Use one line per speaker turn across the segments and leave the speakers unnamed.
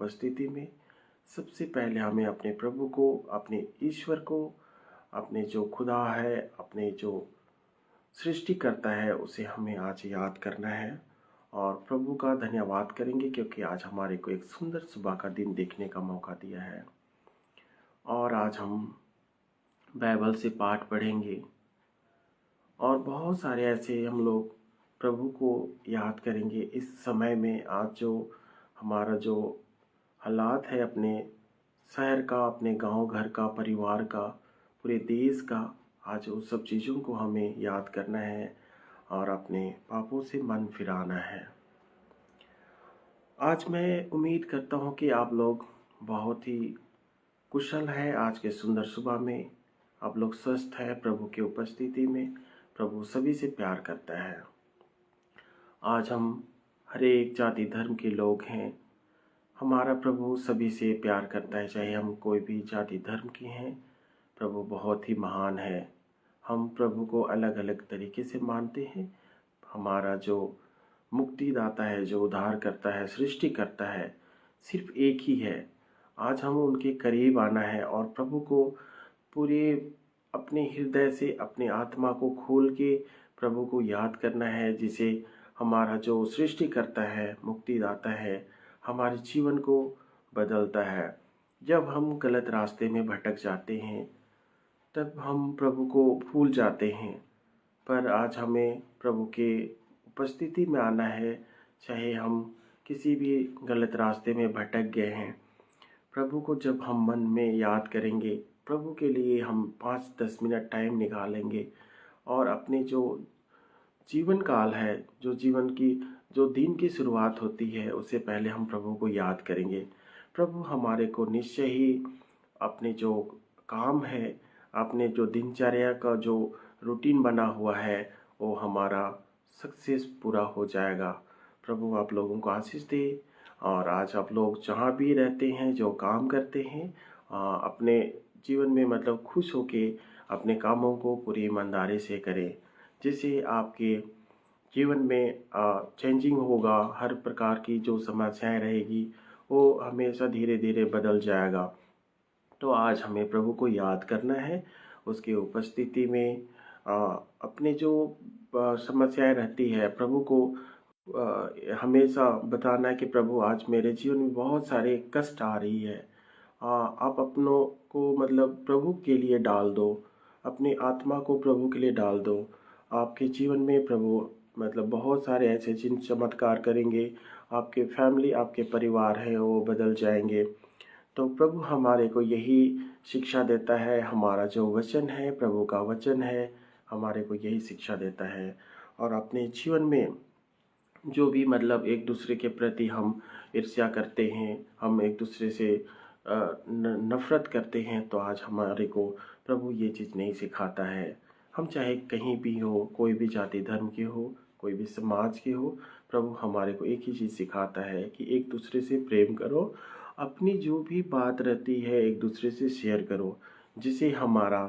उपस्थिति में सबसे पहले हमें अपने प्रभु को, अपने ईश्वर को, अपने जो खुदा है, अपने जो सृष्टि करता है, उसे हमें आज याद करना है और प्रभु का धन्यवाद करेंगे क्योंकि आज हमारे को एक सुंदर सुबह का दिन देखने का मौका दिया है। और आज हम बाइबल से पाठ पढ़ेंगे और बहुत सारे ऐसे हम लोग प्रभु को याद करेंगे इस समय में। आज जो हमारा जो हालात है अपने शहर का, अपने गांव घर का, परिवार का, पूरे देश का, आज उस सब चीज़ों को हमें याद करना है और अपने पापों से मन फिराना है। आज मैं उम्मीद करता हूँ कि आप लोग बहुत ही कुशल हैं। आज के सुंदर सुबह में आप लोग स्वस्थ हैं प्रभु की उपस्थिति में। प्रभु सभी से प्यार करता है। आज हम हर एक जाति धर्म के लोग हैं। हमारा प्रभु सभी से प्यार करता है, चाहे हम कोई भी जाति धर्म के हैं। प्रभु बहुत ही महान है। हम प्रभु को अलग अलग तरीके से मानते हैं। हमारा जो मुक्तिदाता है, जो उद्धार करता है, सृष्टि करता है, सिर्फ एक ही है। आज हम उनके करीब आना है और प्रभु को पूरे अपने हृदय से, अपनी आत्मा को खोल के प्रभु को याद करना है, जिसे हमारा जो सृष्टि करता है, मुक्तिदाता है, हमारे जीवन को बदलता है। जब हम गलत रास्ते में भटक जाते हैं तब हम प्रभु को भूल जाते हैं, पर आज हमें प्रभु के उपस्थिति में आना है। चाहे हम किसी भी गलत रास्ते में भटक गए हैं, प्रभु को जब हम मन में याद करेंगे, प्रभु के लिए हम 5-10 मिनट टाइम निकालेंगे और अपने जो जीवन काल है, जो जीवन की जो दिन की शुरुआत होती है, उससे पहले हम प्रभु को याद करेंगे। प्रभु हमारे को निश्चय ही अपने जो काम है, अपने जो दिनचर्या का जो रूटीन बना हुआ है, वो हमारा सक्सेस पूरा हो जाएगा। प्रभु आप लोगों को आशीष दे। और आज आप लोग जहाँ भी रहते हैं, जो काम करते हैं, अपने जीवन में मतलब खुश होके अपने कामों को पूरी ईमानदारी से करें, जिससे आपके जीवन में चेंजिंग होगा। हर प्रकार की जो समस्याएं रहेगी वो हमेशा धीरे धीरे बदल जाएगा। तो आज हमें प्रभु को याद करना है, उसकी उपस्थिति में अपने जो समस्याएं रहती है प्रभु को हमेशा बताना है कि प्रभु आज मेरे जीवन में बहुत सारे कष्ट आ रही है। आप अपनों को मतलब प्रभु के लिए डाल दो, अपनी आत्मा को प्रभु के लिए डाल दो। आपके जीवन में प्रभु मतलब बहुत सारे ऐसे जिन चमत्कार करेंगे, आपके फैमिली, आपके परिवार है वो बदल जाएंगे। तो प्रभु हमारे को यही शिक्षा देता है। हमारा जो वचन है, प्रभु का वचन है, हमारे को यही शिक्षा देता है। और अपने जीवन में जो भी मतलब एक दूसरे के प्रति हम ईर्ष्या करते हैं, हम एक दूसरे से नफरत करते हैं, तो आज हमारे को प्रभु ये चीज़ नहीं सिखाता है। हम चाहे कहीं भी हो, कोई भी जाति धर्म के हो, कोई भी समाज के हो, प्रभु हमारे को एक ही चीज़ सिखाता है कि एक दूसरे से प्रेम करो, अपनी जो भी बात रहती है एक दूसरे से शेयर करो, जिसे हमारा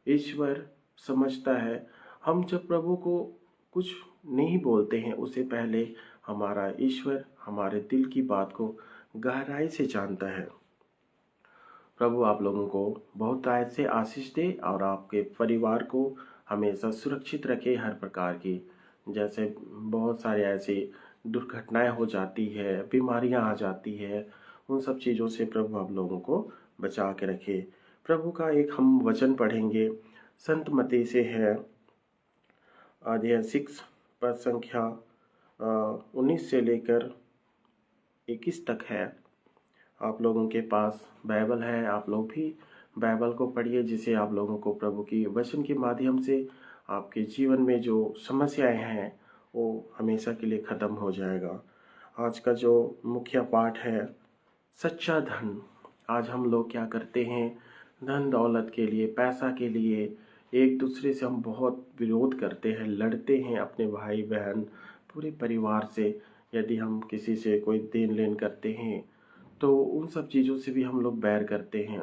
ईश्वर समझता है। हम जब प्रभु को कुछ नहीं बोलते हैं, उससे पहले हमारा ईश्वर हमारे दिल की बात को गहराई से जानता है। प्रभु आप लोगों को बहुत आयत से आशीष दे और आपके परिवार को हमेशा सुरक्षित रखे हर प्रकार की। जैसे बहुत सारे ऐसी दुर्घटनाएं हो जाती है, बीमारियां आ जाती है, उन सब चीज़ों से प्रभु आप लोगों को बचा के रखे। प्रभु का एक हम वचन पढ़ेंगे, संत मत्ती से है, अध्याय 6 पद संख्या 19 से लेकर 21 तक है। आप लोगों के पास बाइबल है, आप लोग भी बाइबल को पढ़िए, जिसे आप लोगों को प्रभु की वचन के माध्यम से आपके जीवन में जो समस्याएं हैं वो हमेशा के लिए ख़त्म हो जाएगा। आज का जो मुख्य पाठ है, सच्चा धन। आज हम लोग क्या करते हैं, धन दौलत के लिए, पैसा के लिए एक दूसरे से हम बहुत विरोध करते हैं, लड़ते हैं अपने भाई बहन पूरे परिवार से। यदि हम किसी से कोई देन लेन करते हैं तो उन सब चीज़ों से भी हम लोग बैर करते हैं।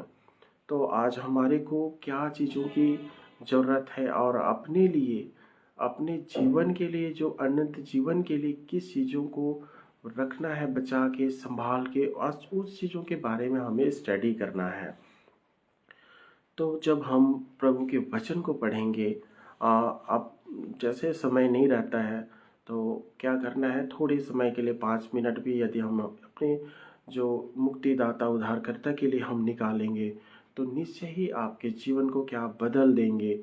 तो आज हमारे को क्या चीज़ों की ज़रूरत है और अपने लिए, अपने जीवन के लिए, जो अनंत जीवन के लिए किस चीज़ों को रखना है, बचा के संभाल के, आज उस चीज़ों के बारे में हमें स्टडी करना है। तो जब हम प्रभु के वचन को पढ़ेंगे, अब जैसे समय नहीं रहता है तो क्या करना है, थोड़े समय के लिए 5 मिनट भी यदि हम अपने जो मुक्तिदाता उद्धारकर्ता के लिए हम निकालेंगे तो निश्चय ही आपके जीवन को क्या बदल देंगे।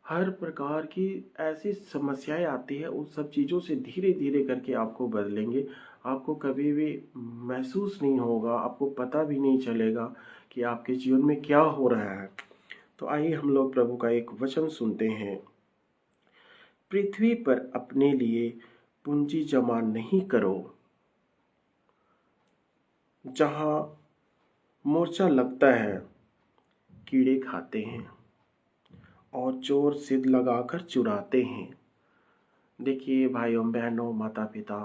हर प्रकार की ऐसी समस्याएं आती है, उन सब चीज़ों से धीरे धीरे करके आपको बदलेंगे। आपको कभी भी महसूस नहीं होगा, आपको पता भी नहीं चलेगा कि आपके जीवन में क्या हो रहा है। तो आइए हम लोग प्रभु का एक वचन सुनते हैं। पृथ्वी पर अपने लिए पूंजी जमा नहीं करो, जहां मोर्चा लगता है कीड़े खाते हैं और चोर सिद्ध लगाकर चुराते हैं। देखिए भाइयों बहनों, माता पिता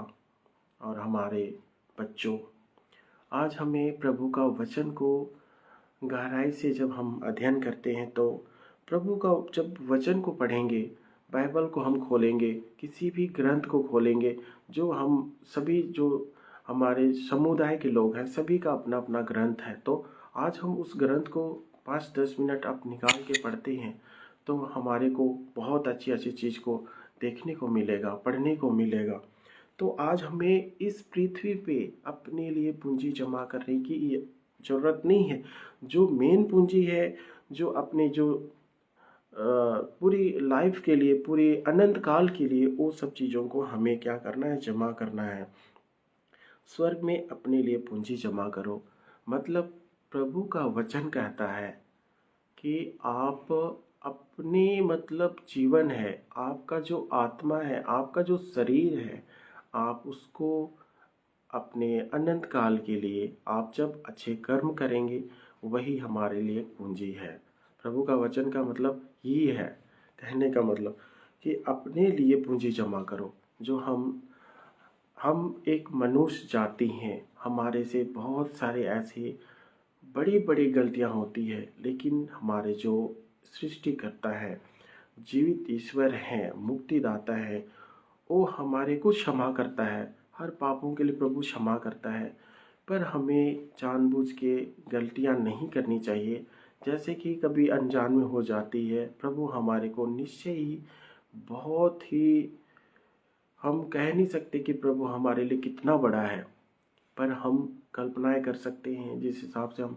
और हमारे बच्चों, आज हमें प्रभु का वचन को गहराई से जब हम अध्ययन करते हैं तो प्रभु का जब वचन को पढ़ेंगे, बाइबल को हम खोलेंगे, किसी भी ग्रंथ को खोलेंगे, जो हम सभी जो हमारे समुदाय के लोग हैं सभी का अपना अपना ग्रंथ है, तो आज हम उस ग्रंथ को 5-10 मिनट आप निकाल के पढ़ते हैं तो हमारे को बहुत अच्छी अच्छी चीज़ को देखने को मिलेगा, पढ़ने को मिलेगा। तो आज हमें इस पृथ्वी पे अपने लिए पूंजी जमा करने की ज़रूरत नहीं है। जो मेन पूंजी है, जो अपने जो पूरी लाइफ के लिए, पूरी अनंत काल के लिए, वो सब चीज़ों को हमें क्या करना है, जमा करना है। स्वर्ग में अपने लिए पूंजी जमा करो, मतलब प्रभु का वचन कहता है कि आप अपनी मतलब जीवन है, आपका जो आत्मा है, आपका जो शरीर है, आप उसको अपने अनंत काल के लिए आप जब अच्छे कर्म करेंगे वही हमारे लिए पूंजी है। प्रभु का वचन का मतलब यही है, कहने का मतलब कि अपने लिए पूंजी जमा करो। जो हम एक मनुष्य जाति हैं, हमारे से बहुत सारे ऐसे बड़ी बड़ी गलतियां होती है, लेकिन हमारे जो सृष्टिकर्ता है, जीवित ईश्वर है, मुक्तिदाता है, वो हमारे को क्षमा करता है। हर पापों के लिए प्रभु क्षमा करता है, पर हमें जानबूझ के गलतियां नहीं करनी चाहिए। जैसे कि कभी अनजान में हो जाती है, प्रभु हमारे को निश्चय ही बहुत ही, हम कह नहीं सकते कि प्रभु हमारे लिए कितना बड़ा है, पर हम कल्पनाएं कर सकते हैं। जिस हिसाब से हम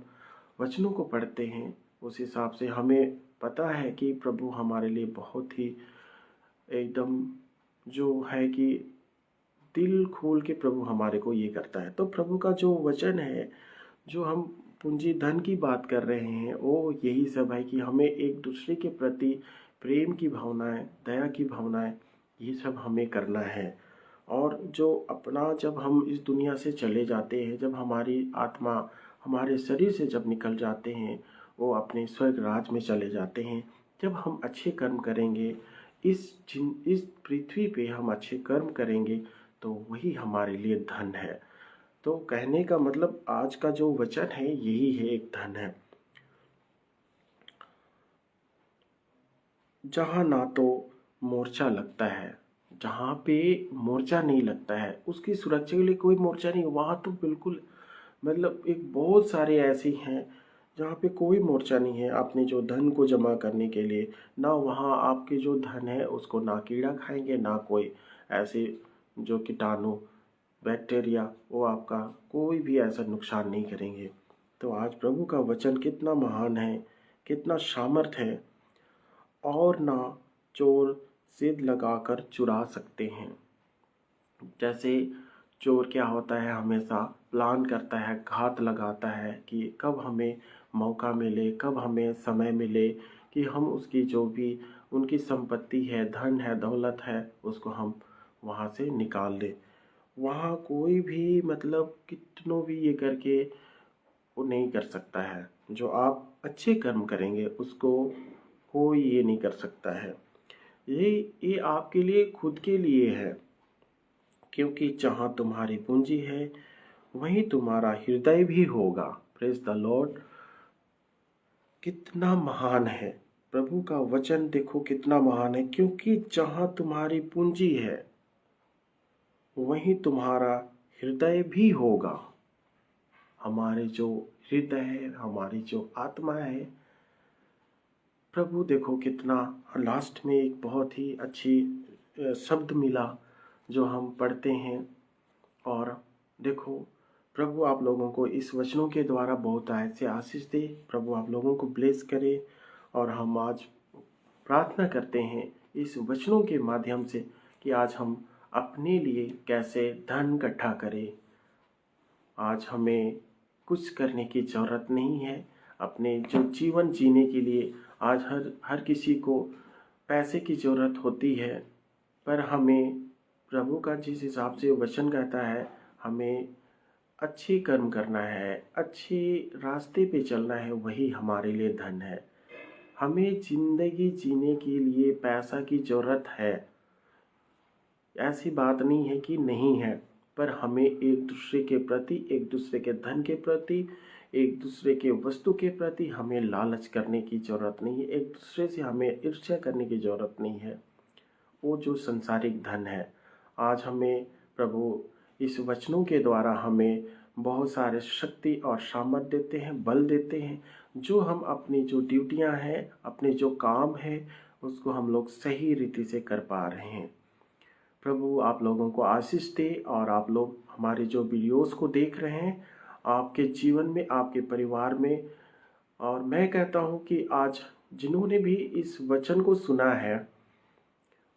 वचनों को पढ़ते हैं उस हिसाब से हमें पता है कि प्रभु हमारे लिए बहुत ही एकदम जो है कि दिल खोल के प्रभु हमारे को ये करता है। तो प्रभु का जो वचन है, जो हम पूंजी धन की बात कर रहे हैं, वो यही सब है कि हमें एक दूसरे के प्रति प्रेम की भावनाएं, दया की भावनाएं, ये सब हमें करना है। और जो अपना जब हम इस दुनिया से चले जाते हैं, जब हमारी आत्मा हमारे शरीर से जब निकल जाते हैं, वो अपने स्वर्ग राज में चले जाते हैं। जब हम अच्छे कर्म करेंगे, इस पृथ्वी पे हम अच्छे कर्म करेंगे तो वही हमारे लिए धन है। तो कहने का मतलब आज का जो वचन है यही है, एक धन है। जहाँ ना तो मोर्चा लगता है, जहाँ पे मोर्चा नहीं लगता है, उसकी सुरक्षा के लिए कोई मोर्चा नहीं, वहाँ तो बिल्कुल मतलब एक बहुत सारे ऐसे हैं जहाँ पे कोई मोर्चा नहीं है अपने जो धन को जमा करने के लिए। ना वहाँ आपके जो धन है उसको ना कीड़ा खाएंगे, ना कोई ऐसे जो कीटाणु बैक्टीरिया वो आपका कोई भी ऐसा नुकसान नहीं करेंगे। तो आज प्रभु का वचन कितना महान है, कितना सामर्थ है। और ना चोर सिद्ध लगाकर चुरा सकते हैं। जैसे चोर क्या होता है, हमेशा प्लान करता है, घात लगाता है कि कब हमें मौका मिले, कब हमें समय मिले कि हम उसकी जो भी उनकी संपत्ति है, धन है, दौलत है, उसको हम वहाँ से निकाल दें। वहाँ कोई भी मतलब कितनों भी ये करके वो नहीं कर सकता है। जो आप अच्छे कर्म करेंगे उसको कोई ये नहीं कर सकता है। ये आपके लिए खुद के लिए है, क्योंकि जहाँ तुम्हारी पूंजी है वहीं तुम्हारा हृदय भी होगा। Praise the Lord. कितना महान है प्रभु का वचन, देखो कितना महान है। क्योंकि जहाँ तुम्हारी पूंजी है वहीं तुम्हारा हृदय भी होगा। हमारे जो हृदय है, हमारी जो आत्मा है, प्रभु देखो कितना, लास्ट में एक बहुत ही अच्छी शब्द मिला जो हम पढ़ते हैं। और देखो प्रभु आप लोगों को इस वचनों के द्वारा बहुत ऐसे आशीष दे, प्रभु आप लोगों को ब्लेस करे। और हम आज प्रार्थना करते हैं इस वचनों के माध्यम से कि आज हम अपने लिए कैसे धन इकट्ठा करें। आज हमें कुछ करने की ज़रूरत नहीं है। अपने जो जीवन जीने के लिए आज हर किसी को पैसे की ज़रूरत होती है, पर हमें प्रभु का जिस हिसाब से वचन कहता है, हमें अच्छी कर्म करना है, अच्छे रास्ते पे चलना है, वही हमारे लिए धन है। हमें ज़िंदगी जीने के लिए पैसा की ज़रूरत है, ऐसी बात नहीं है कि नहीं है, पर हमें एक दूसरे के प्रति, एक दूसरे के धन के प्रति, एक दूसरे के वस्तु के प्रति हमें लालच करने की ज़रूरत नहीं है। एक दूसरे से हमें ईर्ष्या करने की ज़रूरत नहीं है। वो जो संसारिक धन है, आज हमें प्रभु इस वचनों के द्वारा हमें बहुत सारे शक्ति और सामर्थ देते हैं, बल देते हैं, जो हम अपनी जो ड्यूटियां हैं, अपने जो काम है, उसको हम लोग सही रीति से कर पा रहे हैं। प्रभु आप लोगों को आशीष दे। और आप लोग हमारे जो वीडियोस को देख रहे हैं, आपके जीवन में, आपके परिवार में, और मैं कहता हूँ कि आज जिन्होंने भी इस वचन को सुना है,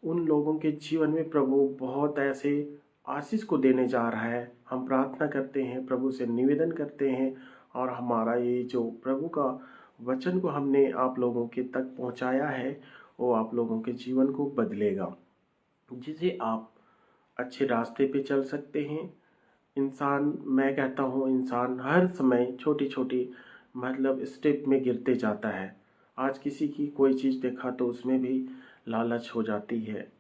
उन लोगों के जीवन में प्रभु बहुत ऐसे आशीष को देने जा रहा है। हम प्रार्थना करते हैं, प्रभु से निवेदन करते हैं, और हमारा ये जो प्रभु का वचन को हमने आप लोगों के तक पहुंचाया है, वो आप लोगों के जीवन को बदलेगा, जिसे आप अच्छे रास्ते पे चल सकते हैं। इंसान, मैं कहता हूँ, इंसान हर समय छोटी छोटी मतलब स्टेप में गिरते जाता है। आज किसी की कोई चीज़ देखा तो उसमें भी लालच हो जाती है।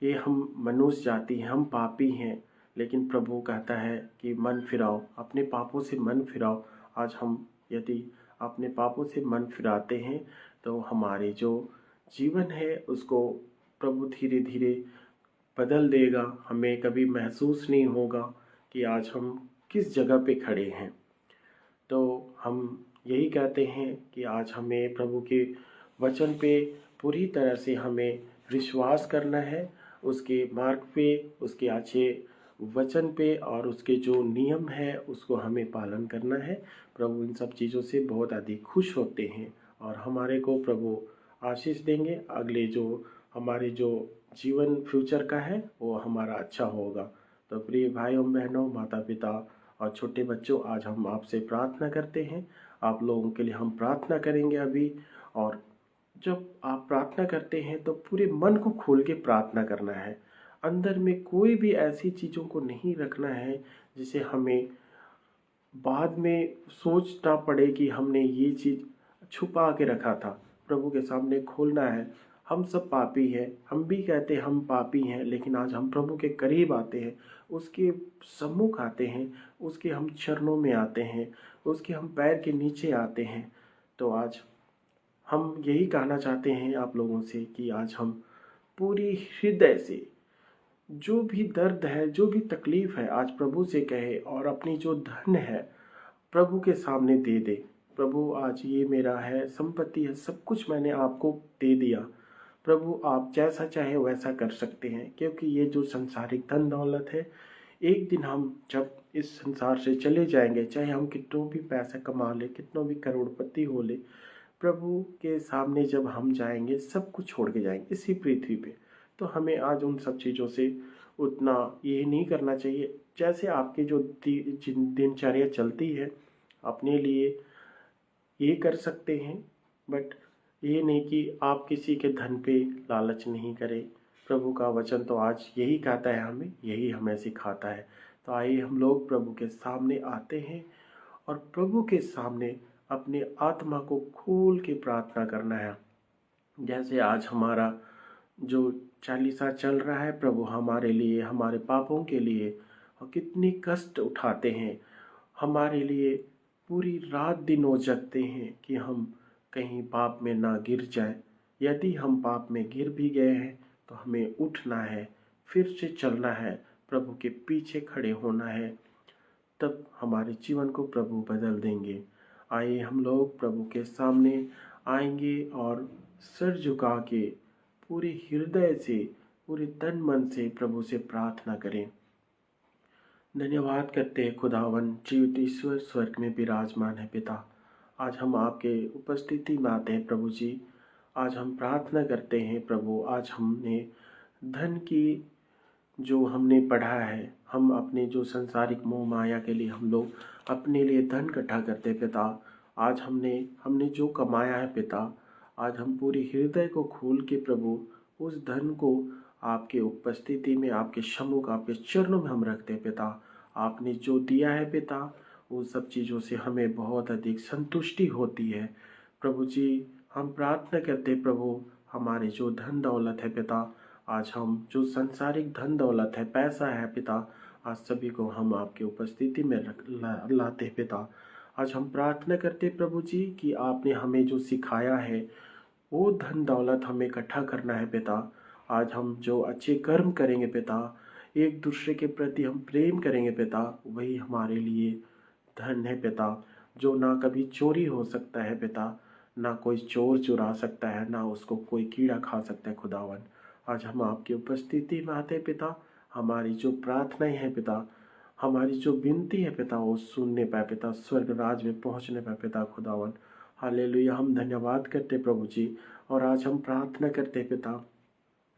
ये हम मनुष्य जाति हैं, हम पापी हैं, लेकिन प्रभु कहता है कि मन फिराओ, अपने पापों से मन फिराओ। आज हम यदि अपने पापों से मन फिराते हैं तो हमारे जो जीवन है उसको प्रभु धीरे धीरे बदल देगा। हमें कभी महसूस नहीं होगा कि आज हम किस जगह पे खड़े हैं। तो हम यही कहते हैं कि आज हमें प्रभु के वचन पे पूरी तरह से हमें विश्वास करना है, उसके मार्ग पे, उसके अच्छे वचन पे, और उसके जो नियम है उसको हमें पालन करना है। प्रभु इन सब चीज़ों से बहुत अधिक खुश होते हैं, और हमारे को प्रभु आशीष देंगे। अगले जो हमारे जो जीवन फ्यूचर का है वो हमारा अच्छा होगा। तो प्रिय भाइयों बहनों, माता पिता और छोटे बच्चों, आज हम आपसे प्रार्थना करते हैं। आप लोगों के लिए हम प्रार्थना करेंगे अभी। और जब आप प्रार्थना करते हैं तो पूरे मन को खोल के प्रार्थना करना है। अंदर में कोई भी ऐसी चीज़ों को नहीं रखना है जिसे हमें बाद में सोचना पड़े कि हमने ये चीज़ छुपा के रखा था। प्रभु के सामने खोलना है। हम सब पापी हैं, हम भी कहते हैं हम पापी हैं, लेकिन आज हम प्रभु के करीब आते हैं, उसके सम्मुख आते हैं, उसके हम चरणों में आते हैं, उसके हम पैर के नीचे आते हैं। तो आज हम यही कहना चाहते हैं आप लोगों से कि आज हम पूरी हृदय से जो भी दर्द है, जो भी तकलीफ है, आज प्रभु से कहे, और अपनी जो धन है प्रभु के सामने दे दे। प्रभु आज ये मेरा है, संपत्ति है, सब कुछ मैंने आपको दे दिया। प्रभु आप जैसा चाहे वैसा कर सकते हैं, क्योंकि ये जो संसारिक धन दौलत है, एक दिन हम जब इस संसार से चले जाएंगे, चाहे हम कितनों भी पैसा कमा ले, कितनों भी करोड़पति हो ले, प्रभु के सामने जब हम जाएंगे, सब कुछ छोड़ के जाएंगे इसी पृथ्वी पे। तो हमें आज उन सब चीज़ों से उतना ये नहीं करना चाहिए। जैसे आपकी जो दिनचर्या चलती है, अपने लिए ये कर सकते हैं, बट ये नहीं कि आप किसी के धन पे लालच नहीं करें। प्रभु का वचन तो आज यही कहता है, हमें यही हमें सिखाता है। तो आइए हम लोग प्रभु के सामने आते हैं, और प्रभु के सामने अपने आत्मा को खोल के प्रार्थना करना है। जैसे आज हमारा जो चालीसा चल रहा है, प्रभु हमारे लिए, हमारे पापों के लिए, और कितनी कष्ट उठाते हैं हमारे लिए, पूरी रात दिन वो जगते हैं कि हम कहीं पाप में ना गिर जाए। यदि हम पाप में गिर भी गए हैं तो हमें उठना है, फिर से चलना है, प्रभु के पीछे खड़े होना है, तब हमारे जीवन को प्रभु बदल देंगे। आइए हम लोग प्रभु के सामने आएंगे और सिर झुका के पूरे हृदय से, पूरे तन मन से प्रभु से प्रार्थना करें। धन्यवाद करते हैं खुदावन जीवित ईश्वर, स्वर्ग में विराजमान है पिता। आज हम आपके उपस्थिति में आते हैं प्रभु जी। आज हम प्रार्थना करते हैं प्रभु। आज हमने धन की जो हमने पढ़ा है, हम अपने जो संसारिक मोह माया के लिए हम लोग अपने लिए धन इकट्ठा करते हैं पिता। आज हमने जो कमाया है पिता, आज हम पूरी हृदय को खोल के प्रभु उस धन को आपके उपस्थिति में, आपके सम्मुख, आपके चरणों में हम रखते हैं पिता। आपने जो दिया है पिता, उन सब चीज़ों से हमें बहुत अधिक संतुष्टि होती है प्रभु जी। हम प्रार्थना करते हैं प्रभु, हमारे जो धन दौलत है पिता, आज हम जो संसारिक धन दौलत है, पैसा है पिता, आज सभी को हम आपके उपस्थिति में लाते हैं पिता। आज हम प्रार्थना करते प्रभु जी कि आपने हमें जो सिखाया है वो धन दौलत हमें इकट्ठा करना है पिता। आज हम जो अच्छे कर्म करेंगे पिता, एक दूसरे के प्रति हम प्रेम करेंगे पिता, वही हमारे लिए धन है पिता, जो ना कभी चोरी हो सकता है पिता, ना कोई चोर चुरा सकता है, ना उसको कोई कीड़ा खा सकता है खुदावन। आज हम आपकी उपस्थिति में आते हैं पिता। हमारी जो प्रार्थनाएं हैं पिता, हमारी जो विनती है पिता, वो सुनने पाए पिता, स्वर्ग राज में पहुंचने पाए पिता खुदावन। हालेलुया। हम धन्यवाद करते प्रभु जी। और आज हम प्रार्थना करते पिता,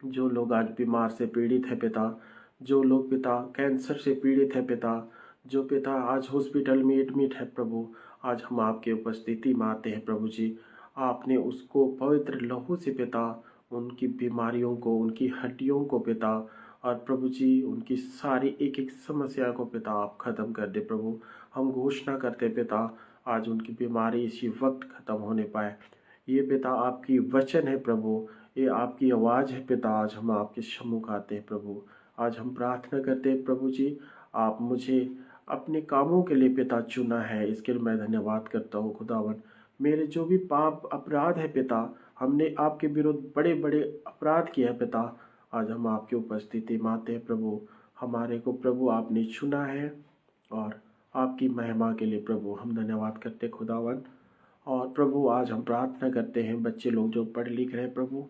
जो लोग आज बीमार से पीड़ित है पिता, जो लोग पिता कैंसर से पीड़ित है पिता, जो पिता आज हॉस्पिटल में एडमिट है प्रभु, आज हम आपके उपस्थिति में आते हैं प्रभु जी। आपने उसको पवित्र लहू से पिता उनकी बीमारियों को, उनकी हड्डियों को पिता, और प्रभु जी उनकी सारी एक एक समस्या को पिता आप खत्म कर दे प्रभु। हम घोषणा करते पिता, आज उनकी बीमारी इसी वक्त खत्म होने पाए। ये पिता आपकी वचन है प्रभु, ये आपकी आवाज़ है पिता। आज हम आपके सम्मुख आते हैं प्रभु। आज हम प्रार्थना करते हैं प्रभु जी, आप मुझे अपने कामों के लिए पिता चुना है, इसके लिए मैं धन्यवाद करता हूँ खुदावन। मेरे जो भी पाप अपराध है पिता, हमने आपके विरुद्ध बड़े बड़े अपराध किए हैं पिता, आज हम आपकी उपस्थिति में आते हैं प्रभु। हमारे को प्रभु आपने चुना है और आपकी महिमा के लिए प्रभु हम धन्यवाद करते खुदावन। और प्रभु आज हम प्रार्थना करते हैं बच्चे लोग जो पढ़ लिख रहे हैं प्रभु,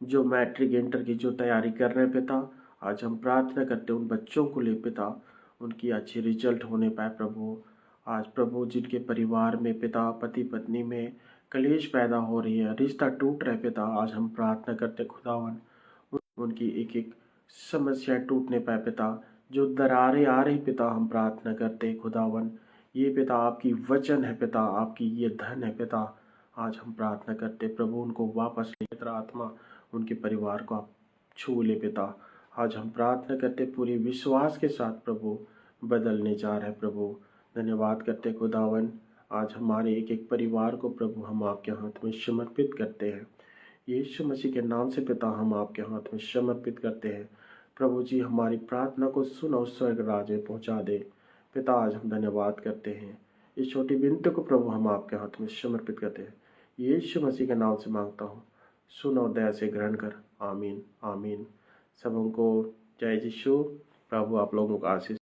जो मैट्रिक इंटर की जो तैयारी कर रहे हैं पिता, आज हम प्रार्थना करते हैं उन बच्चों को ले पिता, उनकी अच्छी रिजल्ट होने पाए प्रभु। आज प्रभु जिनके परिवार में पिता पति पत्नी में कलेश पैदा हो रही है, रिश्ता टूट रहे पिता, आज हम प्रार्थना करते खुदावन उनकी एक एक समस्या टूटने पाए पिता। जो दरारें आ रही पिता, हम प्रार्थना करते खुदावन, ये पिता आपकी वचन है पिता, आपकी ये धन है पिता। आज हम प्रार्थना करते प्रभु उनको वापस ले, पिता आत्मा उनके परिवार को आप छू ले पिता। आज हम प्रार्थना करते पूरी विश्वास के साथ प्रभु बदलने जा रहे प्रभु। धन्यवाद करते खुदावन, आज हमारे एक एक परिवार को प्रभु हम आपके हाथ में समर्पित करते हैं। यीशु मसीह के नाम से पिता हम आपके हाथ में समर्पित करते हैं प्रभु जी। हमारी प्रार्थना को सुन और स्वर्ग राज में पहुँचा दे पिता। आज हम धन्यवाद करते हैं, इस छोटी विनती को प्रभु हम आपके हाथ में समर्पित करते हैं। यीशु मसीह के नाम से मांगता हूँ, सुन और दया से ग्रहण कर। आमीन आमीन। सबों को जय यीशु। प्रभु आप लोगों को आशीष